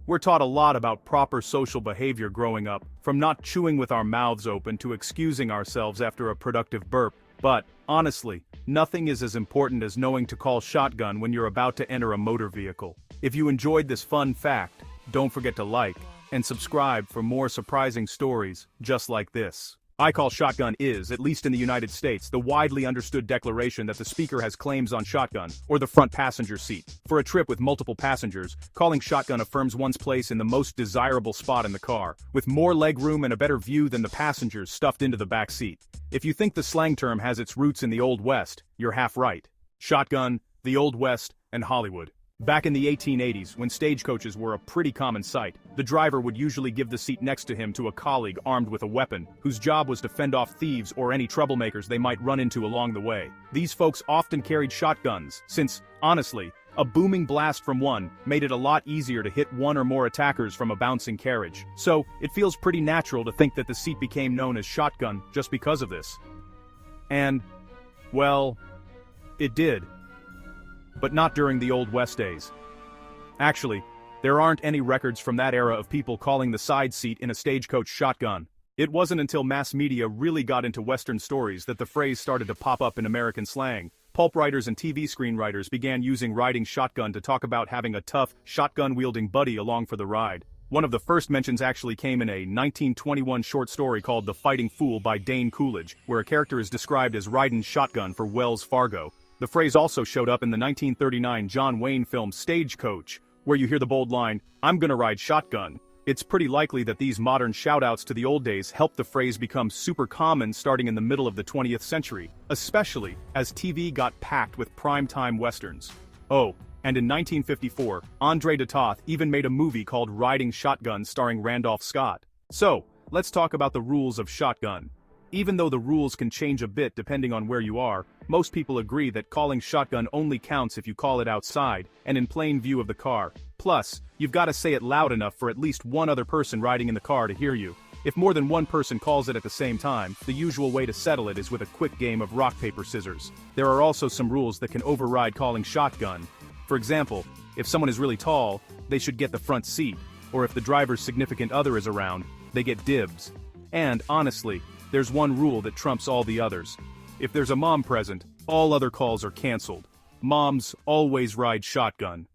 We're taught a lot about proper social behavior growing up, from not chewing with our mouths open to excusing ourselves after a productive burp. But, honestly, nothing is as important as knowing to call shotgun when you're about to enter a motor vehicle. If you enjoyed this fun fact, don't forget to like and subscribe for more surprising stories just like this. I call shotgun is, at least in the United States, the widely understood declaration that the speaker has claims on shotgun, or the front passenger seat. For a trip with multiple passengers, calling shotgun affirms one's place in the most desirable spot in the car, with more legroom and a better view than the passengers stuffed into the back seat. If you think the slang term has its roots in the Old West, you're half right. Shotgun, the Old West, and Hollywood. Back in the 1880s, when stagecoaches were a pretty common sight, the driver would usually give the seat next to him to a colleague armed with a weapon, whose job was to fend off thieves or any troublemakers they might run into along the way. These folks often carried shotguns, since, honestly, a booming blast from one made it a lot easier to hit one or more attackers from a bouncing carriage. So, it feels pretty natural to think that the seat became known as shotgun just because of this. And, well, it did. But not during the Old West days. Actually, there aren't any records from that era of people calling the side seat in a stagecoach shotgun. It wasn't until mass media really got into Western stories that the phrase started to pop up in American slang. Pulp writers and TV screenwriters began using riding shotgun to talk about having a tough, shotgun-wielding buddy along for the ride. One of the first mentions actually came in a 1921 short story called The Fighting Fool by Dane Coolidge, where a character is described as riding shotgun for Wells Fargo. The phrase also showed up in the 1939 John Wayne film Stagecoach, where you hear the bold line, "I'm gonna ride shotgun." It's pretty likely that these modern shoutouts to the old days helped the phrase become super common starting in the middle of the 20th century, especially as TV got packed with primetime westerns. Oh, and in 1954, Andre de Toth even made a movie called Riding Shotgun starring Randolph Scott. So, let's talk about the rules of shotgun. Even though the rules can change a bit depending on where you are, most people agree that calling shotgun only counts if you call it outside and in plain view of the car. Plus, you've got to say it loud enough for at least one other person riding in the car to hear you. If more than one person calls it at the same time, the usual way to settle it is with a quick game of rock, paper, scissors. There are also some rules that can override calling shotgun. For example, if someone is really tall, they should get the front seat, or if the driver's significant other is around, they get dibs. And, honestly, there's one rule that trumps all the others. If there's a mom present, all other calls are canceled. Moms always ride shotgun.